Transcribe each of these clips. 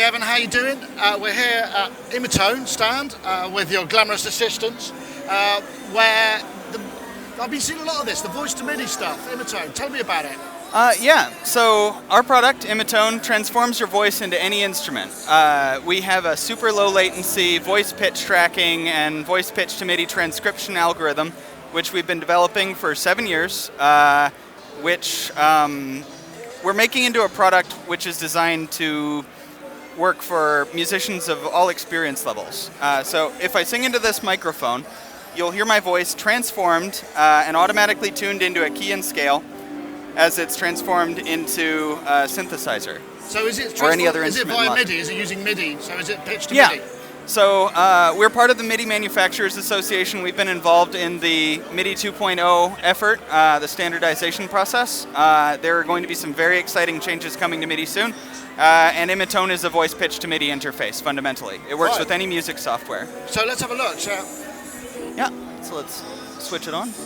Evan, how you doing? We're here at Imitone stand with your glamorous assistants, where I've been seeing a lot of this, the voice to MIDI stuff. Imitone, tell me about it. Yeah, so our product, Imitone, transforms your voice into any instrument. We have a super low latency voice pitch tracking and voice pitch to MIDI transcription algorithm, which we've been developing for 7 years, which we're making into a product which is designed to work for musicians of all experience levels. So if I sing into this microphone, you'll hear my voice transformed and automatically tuned into a key and scale as it's transformed into a synthesizer. So is it or any other instrument? Is it via MIDI? Is it using MIDI? So is it pitched to yeah. MIDI? So we're part of the MIDI Manufacturers Association. We've been involved in the MIDI 2.0 effort, the standardization process. There are going to be some very exciting changes coming to MIDI soon. And Imitone is a voice pitch to MIDI interface, fundamentally. It works with any music software. So let's have a look. So yeah, so let's switch it on. So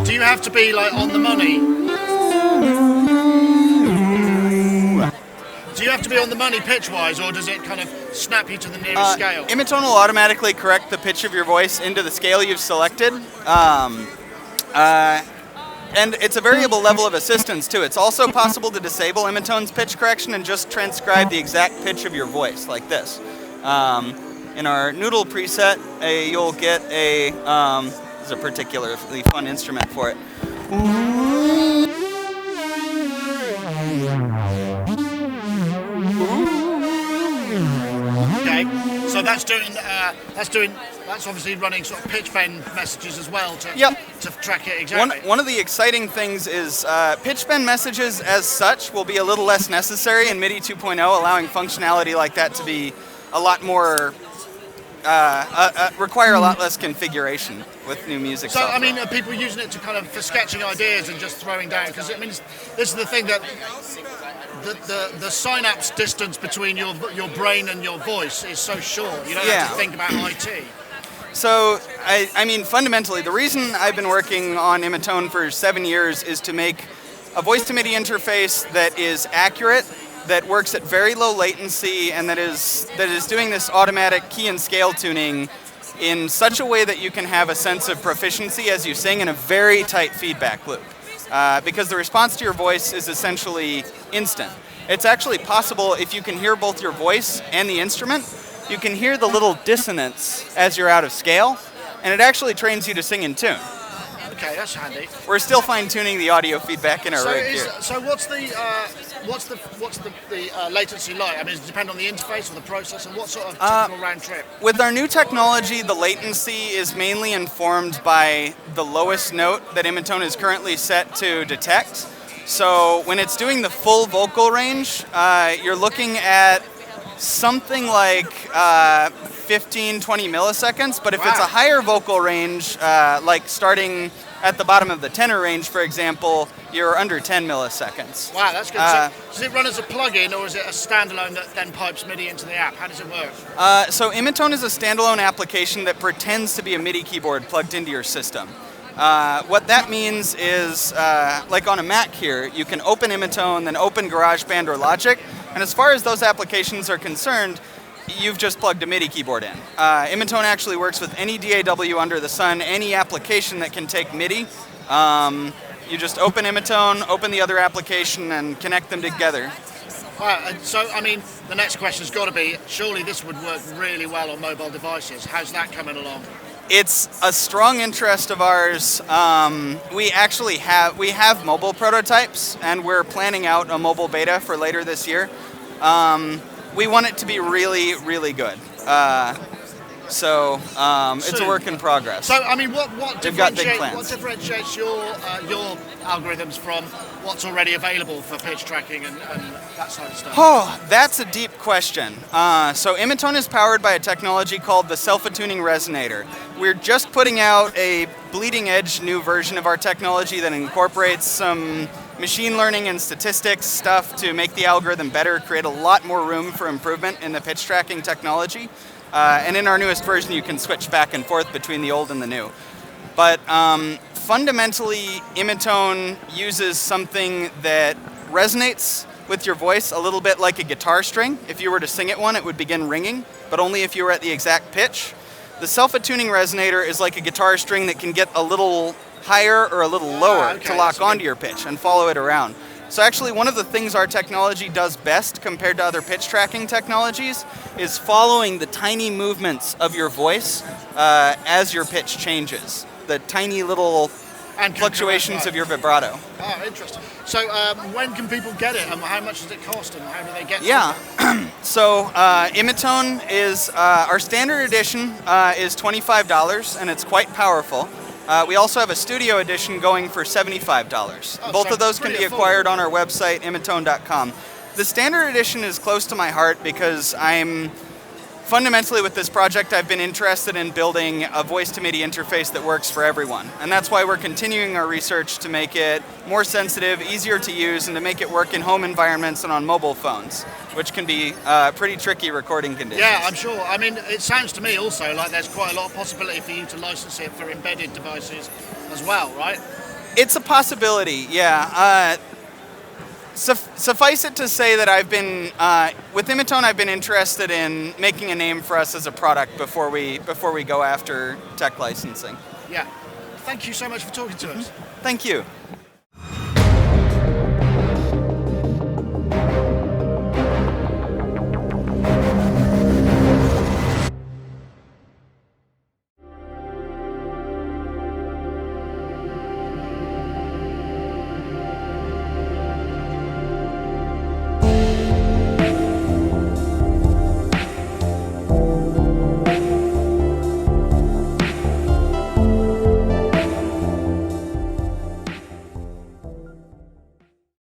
do you have to be like on the money? Do you have to be on the money pitch-wise, or does it kind of snap you to the nearest scale? Imitone will automatically correct the pitch of your voice into the scale you've selected. And it's a variable level of assistance, too. It's also possible to disable Imitone's pitch correction and just transcribe the exact pitch of your voice, like this. In our Noodle preset, you'll get a... this is a particularly fun instrument for it. Okay, so that's obviously running sort of pitch bend messages as well to track it exactly. One of the exciting things is pitch bend messages as such will be a little less necessary in MIDI 2.0, allowing functionality like that to be a lot more, require a lot less configuration with new music software. I mean, are people using it to kind of for sketching ideas and just throwing down? Because I mean, this is the thing that the synapse distance between your brain and your voice is so short. You don't have to think about IT. So, I mean, fundamentally, the reason I've been working on Imitone for 7 years is to make a voice-to-MIDI interface that is accurate, that works at very low latency, and that is doing this automatic key and scale tuning in such a way that you can have a sense of proficiency as you sing in a very tight feedback loop. Because the response to your voice is essentially instant. It's actually possible, if you can hear both your voice and the instrument, you can hear the little dissonance as you're out of scale, and it actually trains you to sing in tune. Okay, that's handy. We're still fine-tuning the audio feedback in our rig here. So what's the latency like? I mean, does it depend on the interface or the processor? What sort of typical round trip? With our new technology, the latency is mainly informed by the lowest note that Imitone is currently set to detect. So when it's doing the full vocal range, you're looking at something like 15, 20 milliseconds. But if it's a higher vocal range, like starting at the bottom of the tenor range, for example, you're under 10 milliseconds. Wow, that's good. So does it run as a plugin, or is it a standalone that then pipes MIDI into the app? How does it work? So Imitone is a standalone application that pretends to be a MIDI keyboard plugged into your system. What that means is, like on a Mac here, you can open Imitone, then open GarageBand or Logic, and as far as those applications are concerned, you've just plugged a MIDI keyboard in. Imitone actually works with any DAW under the sun, any application that can take MIDI. You just open Imitone, open the other application, and connect them together. Wow, so I mean, the next question's got to be, surely this would work really well on mobile devices. How's that coming along? It's a strong interest of ours. We have mobile prototypes, and we're planning out a mobile beta for later this year. We want it to be really, really good. It's a work in progress. So, I mean, what differentiates your algorithms from what's already available for pitch tracking and that sort of stuff? Oh, that's a deep question. So Imitone is powered by a technology called the self-attuning resonator. We're just putting out a bleeding edge new version of our technology that incorporates some machine learning and statistics stuff to make the algorithm better, create a lot more room for improvement in the pitch tracking technology. And in our newest version, you can switch back and forth between the old and the new. But fundamentally, Imitone uses something that resonates with your voice a little bit like a guitar string. If you were to sing at one, it would begin ringing, but only if you were at the exact pitch. The self-attuning resonator is like a guitar string that can get a little higher or a little lower to lock onto your pitch and follow it around. So actually, one of the things our technology does best compared to other pitch tracking technologies is following the tiny movements of your voice as your pitch changes. The tiny little fluctuations of your vibrato. Oh, interesting. So when can people get it, and how much does it cost, and how do they get it? Yeah, so Imitone is, our standard edition is $25, and it's quite powerful. We also have a studio edition going for $75. Both of those can be acquired on our website, imitone.com. The standard edition is close to my heart because fundamentally with this project, I've been interested in building a voice-to-MIDI interface that works for everyone. And that's why we're continuing our research to make it more sensitive, easier to use, and to make it work in home environments and on mobile phones, which can be pretty tricky recording conditions. Yeah, I'm sure. I mean, it sounds to me also like there's quite a lot of possibility for you to license it for embedded devices as well, right? It's a possibility, yeah. Suffice it to say that I've been, with Imitone, I've been interested in making a name for us as a product before we go after tech licensing. Yeah. Thank you so much for talking to us. Thank you.